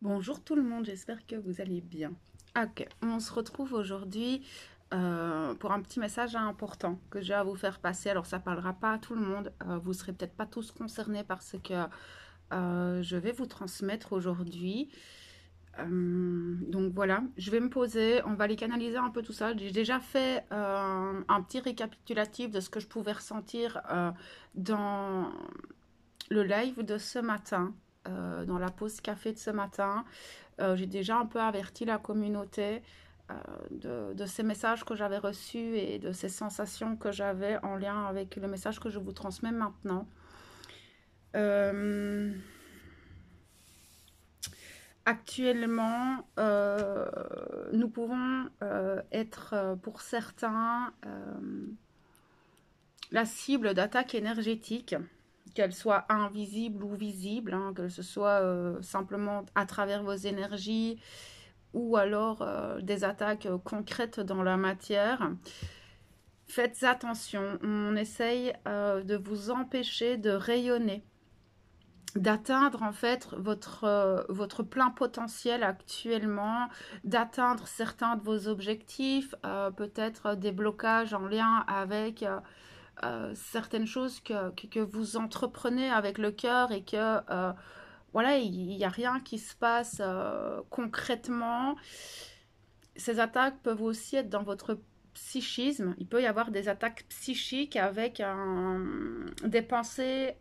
Bonjour tout le monde, j'espère que vous allez bien. Ok, on se retrouve aujourd'hui pour un petit message important que j'ai à vous faire passer. Alors ça parlera pas à tout le monde, vous serez peut-être pas tous concernés par ce que je vais vous transmettre aujourd'hui. Donc voilà, je vais me poser, on va les canaliser un peu tout ça. J'ai déjà fait un petit récapitulatif de ce que je pouvais ressentir dans le live de ce matin, dans la pause café de ce matin. J'ai déjà un peu averti la communauté de ces messages que j'avais reçus et de ces sensations que j'avais en lien avec le message que je vous transmets maintenant. Euh, Actuellement, nous pouvons être pour certains la cible d'attaques énergétiques, qu'elles soient invisibles ou visibles, hein, que ce soit simplement à travers vos énergies ou alors des attaques concrètes dans la matière. Faites attention, on essaye de vous empêcher de rayonner, d'atteindre en fait votre plein potentiel actuellement, d'atteindre certains de vos objectifs, peut-être des blocages en lien avec certaines choses que vous entreprenez avec le cœur et que voilà, il n'y a rien qui se passe concrètement. Ces attaques peuvent aussi être dans votre psychisme. Il peut y avoir des attaques psychiques avec des pensées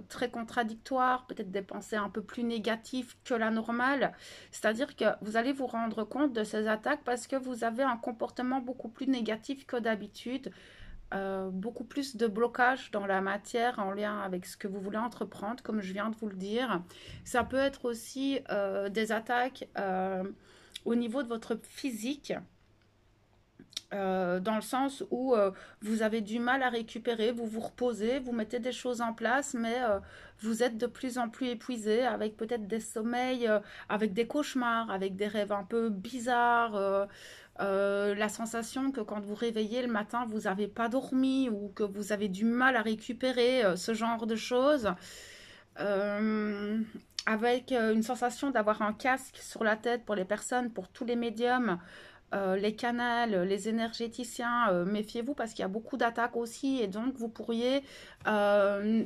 très contradictoires, peut-être des pensées un peu plus négatives que la normale. C'est-à-dire que vous allez vous rendre compte de ces attaques parce que vous avez un comportement beaucoup plus négatif que d'habitude. Beaucoup plus de blocage dans la matière en lien avec ce que vous voulez entreprendre, comme je viens de vous le dire. Ça peut être aussi des attaques au niveau de votre physique, dans le sens où vous avez du mal à récupérer, vous vous reposez, vous mettez des choses en place, mais vous êtes de plus en plus épuisé, avec peut-être des sommeils, avec des cauchemars, avec des rêves un peu bizarres, la sensation que quand vous réveillez le matin, vous n'avez pas dormi ou que vous avez du mal à récupérer, ce genre de choses. Euh, Avec une sensation d'avoir un casque sur la tête pour les personnes, pour tous les médiums, les canals, les énergéticiens, méfiez-vous parce qu'il y a beaucoup d'attaques aussi et donc vous pourriez, euh,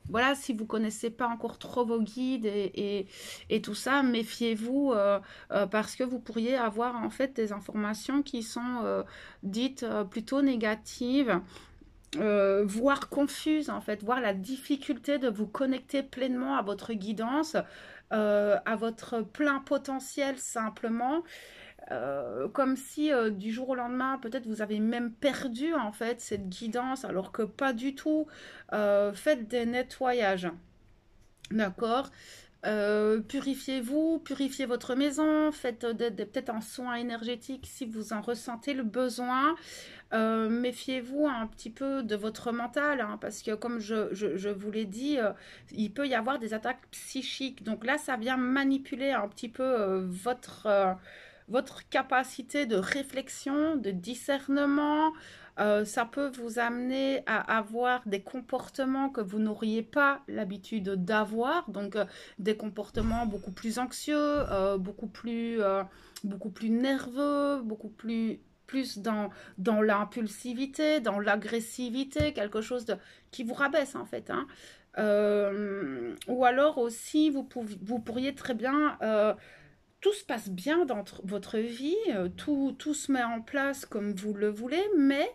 voilà, si vous connaissez pas encore trop vos guides et tout ça, méfiez-vous parce que vous pourriez avoir en fait des informations qui sont dites plutôt négatives, voire confuses en fait, voir la difficulté de vous connecter pleinement à votre guidance, à votre plein potentiel simplement, comme si du jour au lendemain, peut-être vous avez même perdu en fait cette guidance, alors que pas du tout. Faites des nettoyages, d'accord. Purifiez-vous, purifiez votre maison, faites peut-être un soin énergétique si vous en ressentez le besoin. Méfiez-vous un petit peu de votre mental, hein, parce que comme je vous l'ai dit, il peut y avoir des attaques psychiques. Donc là, ça vient manipuler un petit peu votre capacité de réflexion, de discernement. Ça peut vous amener à avoir des comportements que vous n'auriez pas l'habitude d'avoir, donc des comportements beaucoup plus anxieux, beaucoup plus nerveux, plus dans l'impulsivité, dans l'agressivité, quelque chose qui vous rabaisse en fait, hein. Ou alors aussi, vous pourriez très bien tout se passe bien dans votre vie, tout se met en place comme vous le voulez, mais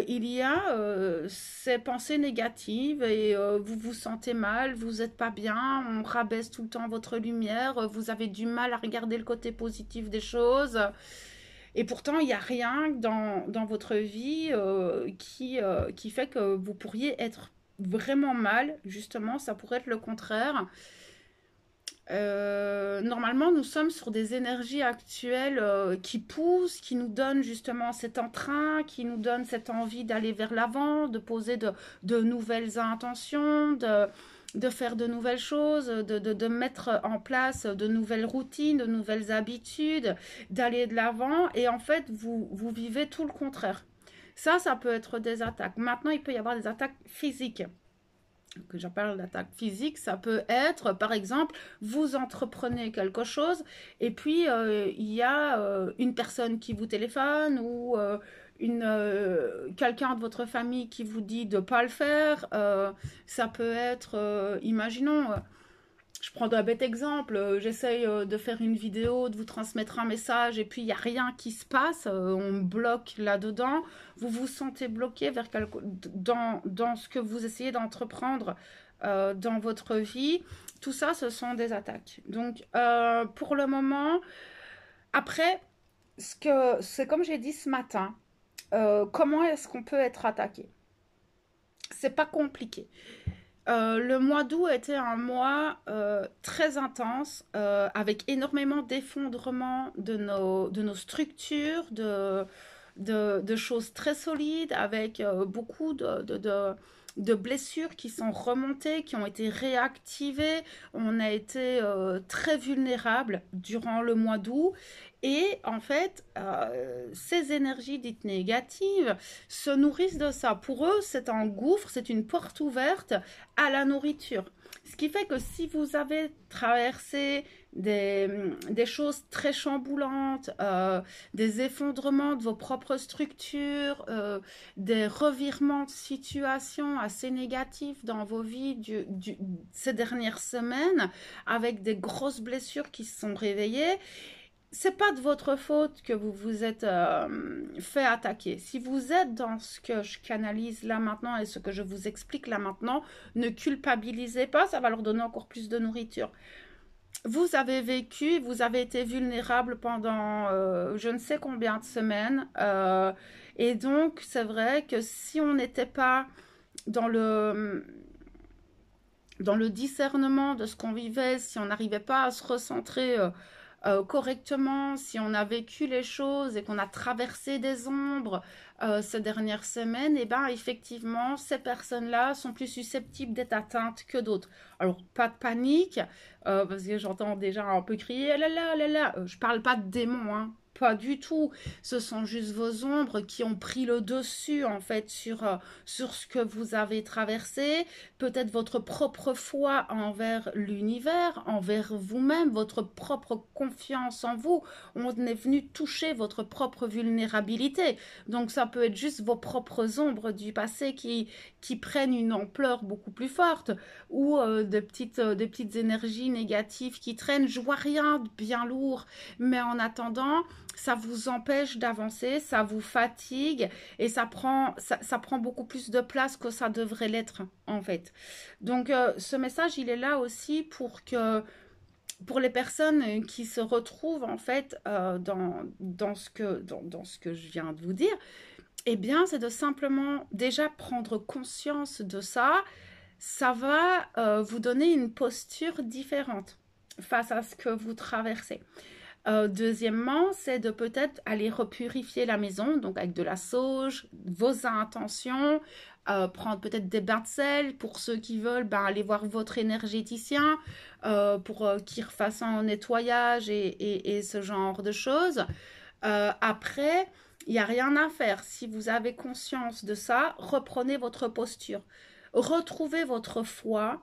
il y a ces pensées négatives et vous vous sentez mal, vous n'êtes pas bien, on rabaisse tout le temps votre lumière, vous avez du mal à regarder le côté positif des choses. Et pourtant, il n'y a rien dans votre vie qui fait que vous pourriez être vraiment mal. Justement, ça pourrait être le contraire. Normalement, nous sommes sur des énergies actuelles qui poussent, qui nous donnent justement cet entrain, qui nous donnent cette envie d'aller vers l'avant, de poser de nouvelles intentions, de faire de nouvelles choses, de mettre en place de nouvelles routines, de nouvelles habitudes, d'aller de l'avant. Et en fait, vous vivez tout le contraire. Ça peut être des attaques. Maintenant, il peut y avoir des attaques physiques. que j'appelle l'attaque physique, ça peut être, par exemple, vous entreprenez quelque chose et puis il y a une personne qui vous téléphone ou quelqu'un de votre famille qui vous dit de ne pas le faire. Ça peut être, imaginons, je prends un bête exemple, j'essaye de faire une vidéo, de vous transmettre un message et puis il n'y a rien qui se passe, on me bloque là-dedans, vous vous sentez bloqué dans ce que vous essayez d'entreprendre dans votre vie. Tout ça, ce sont des attaques. Donc, pour le moment, après, c'est comme j'ai dit ce matin, comment est-ce qu'on peut être attaqué? C'est pas compliqué. Le mois d'août était un mois très intense, avec énormément d'effondrement de nos structures, de choses très solides, avec beaucoup de blessures qui sont remontées, qui ont été réactivées. On a été très vulnérable durant le mois d'août. Et en fait, ces énergies dites négatives se nourrissent de ça. Pour eux, c'est un gouffre, c'est une porte ouverte à la nourriture. Ce qui fait que si vous avez traversé des choses très chamboulantes, des effondrements de vos propres structures, des revirements de situation assez négatifs dans vos vies ces dernières semaines, avec des grosses blessures qui se sont réveillées, c'est pas de votre faute que vous vous êtes fait attaquer. Si vous êtes dans ce que je canalise là maintenant et ce que je vous explique là maintenant, ne culpabilisez pas, ça va leur donner encore plus de nourriture. Vous avez vécu, vous avez été vulnérable pendant je ne sais combien de semaines. Et donc, c'est vrai que si on n'était pas dans dans le discernement de ce qu'on vivait, si on n'arrivait pas à se recentrer correctement, si on a vécu les choses et qu'on a traversé des ombres ces dernières semaines, et ben effectivement, ces personnes-là sont plus susceptibles d'être atteintes que d'autres. Alors, pas de panique, parce que j'entends déjà un peu crier, là là là là, je parle pas de démons, hein. Pas du tout. Ce sont juste vos ombres qui ont pris le dessus, en fait, sur ce que vous avez traversé. Peut-être votre propre foi envers l'univers, envers vous-même, votre propre confiance en vous. On est venu toucher votre propre vulnérabilité. Donc, ça peut être juste vos propres ombres du passé qui prennent une ampleur beaucoup plus forte ou des petites énergies négatives qui traînent. Je vois rien de bien lourd, mais en attendant, ça vous empêche d'avancer, ça vous fatigue et ça prend beaucoup plus de place que ça devrait l'être en fait. Donc ce message, il est là aussi pour les personnes qui se retrouvent en fait dans ce que je viens de vous dire, eh bien c'est de simplement déjà prendre conscience de ça. Ça va vous donner une posture différente face à ce que vous traversez. Deuxièmement, c'est de peut-être aller repurifier la maison, donc avec de la sauge, vos intentions, prendre peut-être des bains de sel pour ceux qui veulent, ben, aller voir votre énergéticien pour qu'il refasse un nettoyage et ce genre de choses. Après, il n'y a rien à faire. Si vous avez conscience de ça, reprenez votre posture. Retrouvez votre foi.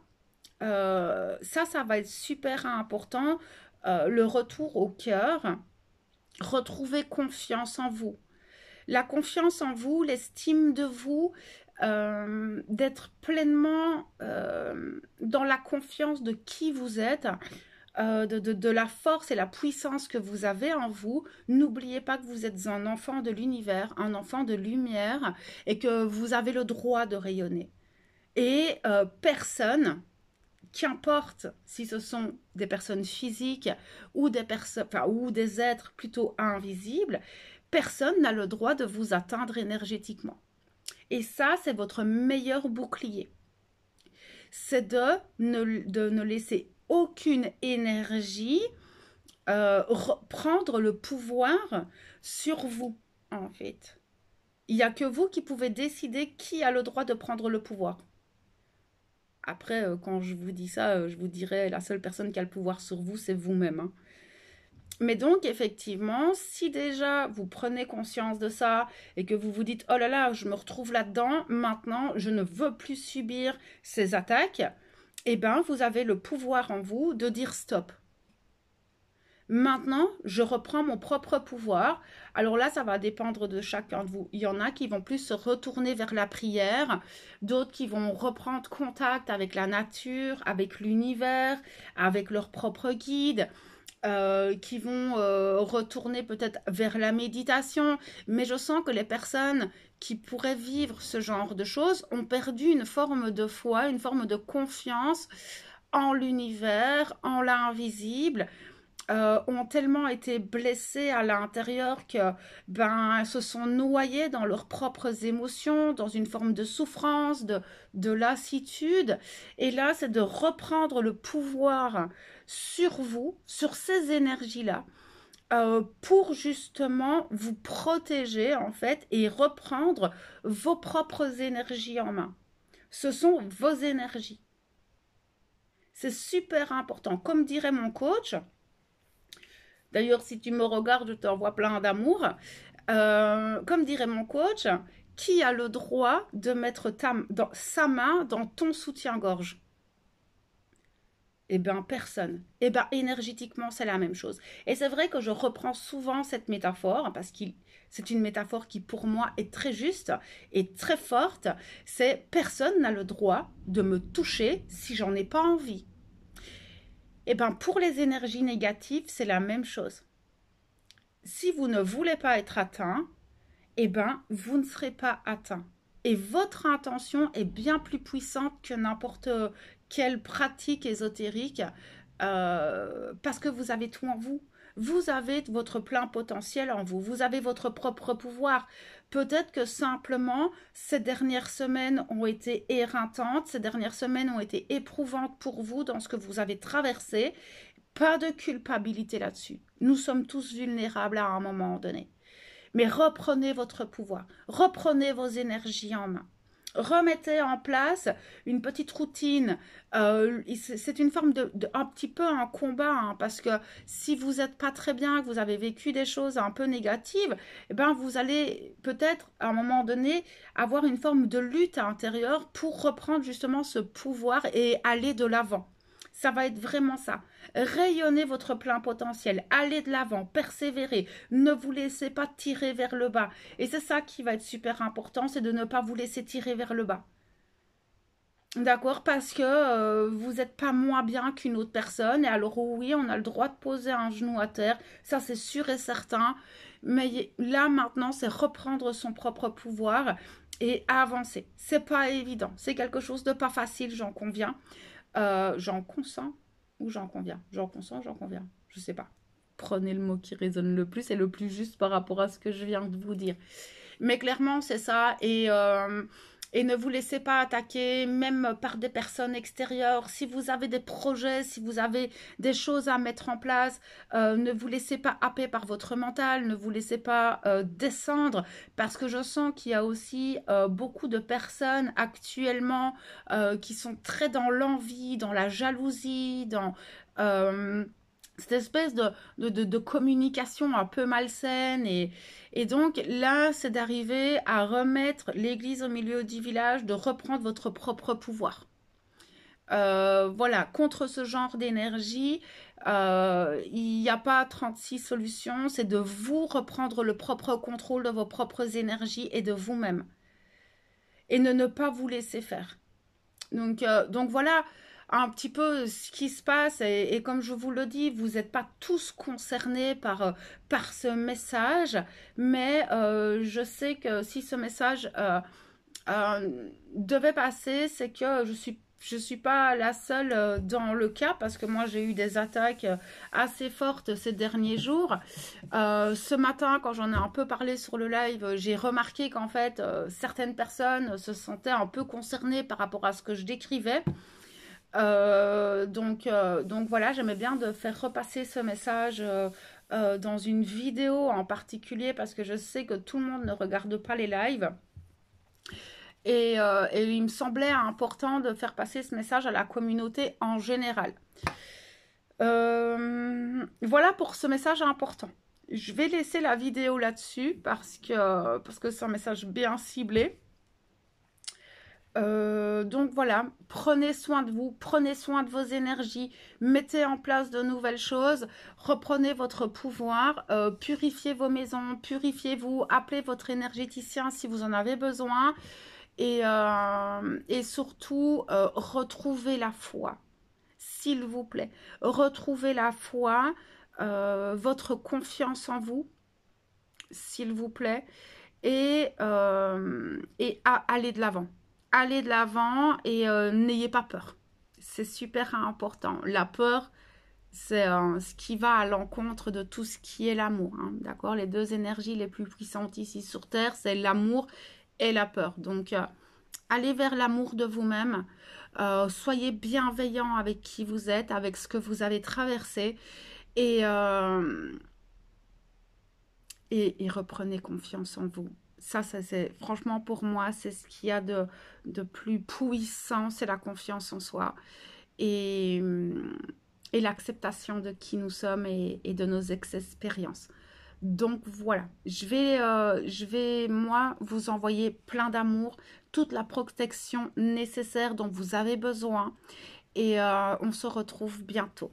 Ça va être super important. Le retour au cœur, retrouver confiance en vous. La confiance en vous, l'estime de vous, d'être pleinement dans la confiance de qui vous êtes, de la force et la puissance que vous avez en vous. N'oubliez pas que vous êtes un enfant de l'univers, un enfant de lumière et que vous avez le droit de rayonner. Et personne, qu'importe si ce sont des personnes physiques ou ou des êtres plutôt invisibles, personne n'a le droit de vous atteindre énergétiquement. Et ça, c'est votre meilleur bouclier. C'est de ne laisser aucune énergie prendre le pouvoir sur vous, en fait. Il n'y a que vous qui pouvez décider qui a le droit de prendre le pouvoir. Après, quand je vous dis ça, je vous dirais la seule personne qui a le pouvoir sur vous, c'est vous-même. Hein. Mais donc, effectivement, si déjà vous prenez conscience de ça et que vous vous dites, oh là là, je me retrouve là-dedans, maintenant, je ne veux plus subir ces attaques, eh bien, vous avez le pouvoir en vous de dire stop. Maintenant, je reprends mon propre pouvoir. Alors là, ça va dépendre de chacun de vous. Il y en a qui vont plus se retourner vers la prière, d'autres qui vont reprendre contact avec la nature, avec l'univers, avec leur propre guide. Qui vont retourner peut-être vers la méditation, mais je sens que les personnes qui pourraient vivre ce genre de choses ont perdu une forme de foi, une forme de confiance en l'univers, en l'invisible, ont tellement été blessés à l'intérieur que se sont noyés dans leurs propres émotions, dans une forme de souffrance, de lassitude. Et là, c'est de reprendre le pouvoir sur vous, sur ces énergies-là, pour justement vous protéger en fait et reprendre vos propres énergies en main. Ce sont vos énergies. C'est super important. Comme dirait mon coach, d'ailleurs, si tu me regardes, je t'envoie plein d'amour. Comme dirait mon coach, qui a le droit de mettre sa main dans ton soutien-gorge? Eh bien, personne. Eh bien, énergétiquement, c'est la même chose. Et c'est vrai que je reprends souvent cette métaphore, parce que c'est une métaphore qui, pour moi, est très juste et très forte. C'est personne n'a le droit de me toucher si j'en ai pas envie. Eh bien, pour les énergies négatives, c'est la même chose. Si vous ne voulez pas être atteint, eh bien, vous ne serez pas atteint. Et votre intention est bien plus puissante que n'importe quelle pratique ésotérique parce que vous avez tout en vous. Vous avez votre plein potentiel en vous. Vous avez votre propre pouvoir. Peut-être que simplement, ces dernières semaines ont été éreintantes, ces dernières semaines ont été éprouvantes pour vous dans ce que vous avez traversé. Pas de culpabilité là-dessus. Nous sommes tous vulnérables à un moment donné. Mais reprenez votre pouvoir, reprenez vos énergies en main. Remettez en place une petite routine. C'est une forme un petit peu un combat, hein, parce que si vous n'êtes pas très bien, que vous avez vécu des choses un peu négatives, eh ben vous allez peut-être à un moment donné avoir une forme de lutte intérieure pour reprendre justement ce pouvoir et aller de l'avant. Ça va être vraiment ça. Rayonnez votre plein potentiel, allez de l'avant, persévérez, ne vous laissez pas tirer vers le bas. Et c'est ça qui va être super important, c'est de ne pas vous laisser tirer vers le bas. D'accord? Parce que vous n'êtes pas moins bien qu'une autre personne. Et alors oui, on a le droit de poser un genou à terre, ça c'est sûr et certain. Mais là maintenant, c'est reprendre son propre pouvoir et avancer. C'est pas évident, c'est quelque chose de pas facile, j'en conviens. J'en consens ou j'en conviens? J'en consens, j'en conviens. Je sais pas. Prenez le mot qui résonne le plus et le plus juste par rapport à ce que je viens de vous dire. Mais clairement, c'est ça. Et ne vous laissez pas attaquer, même par des personnes extérieures. Si vous avez des projets, si vous avez des choses à mettre en place, ne vous laissez pas happer par votre mental, ne vous laissez pas descendre, parce que je sens qu'il y a aussi beaucoup de personnes actuellement qui sont très dans l'envie, dans la jalousie, dans cette espèce de communication un peu malsaine. Et donc là, c'est d'arriver à remettre l'église au milieu du village, de reprendre votre propre pouvoir. Voilà, contre ce genre d'énergie, il n'y a pas 36 solutions, c'est de vous reprendre le propre contrôle de vos propres énergies et de vous-même. Et de ne pas vous laisser faire. Donc voilà un petit peu ce qui se passe et comme je vous le dis, vous n'êtes pas tous concernés par ce message, mais je sais que si ce message devait passer, c'est que je suis pas la seule dans le cas parce que moi j'ai eu des attaques assez fortes ces derniers jours. Ce matin, quand j'en ai un peu parlé sur le live, j'ai remarqué qu'en fait certaines personnes se sentaient un peu concernées par rapport à ce que je décrivais. Donc voilà, j'aimais bien de faire repasser ce message dans une vidéo en particulier parce que je sais que tout le monde ne regarde pas les lives. Et il me semblait important de faire passer ce message à la communauté en général. Voilà pour ce message important. Je vais laisser la vidéo là-dessus parce que c'est un message bien ciblé. Donc voilà, prenez soin de vous, prenez soin de vos énergies, mettez en place de nouvelles choses, reprenez votre pouvoir, purifiez vos maisons, purifiez-vous, appelez votre énergéticien si vous en avez besoin et surtout retrouvez la foi, s'il vous plaît. Retrouvez la foi, votre confiance en vous, s'il vous plaît, et allez de l'avant. Allez de l'avant et n'ayez pas peur. C'est super important. La peur, c'est ce qui va à l'encontre de tout ce qui est l'amour. Hein, d'accord? Les deux énergies les plus puissantes ici sur Terre, c'est l'amour et la peur. Donc, allez vers l'amour de vous-même. Soyez bienveillant avec qui vous êtes, avec ce que vous avez traversé. Et, et reprenez confiance en vous. Ça c'est franchement pour moi, c'est ce qu'il y a de plus puissant, c'est la confiance en soi et, et l'acceptation de qui nous sommes et de nos expériences. Donc voilà, je vais moi vous envoyer plein d'amour, toute la protection nécessaire dont vous avez besoin et on se retrouve bientôt.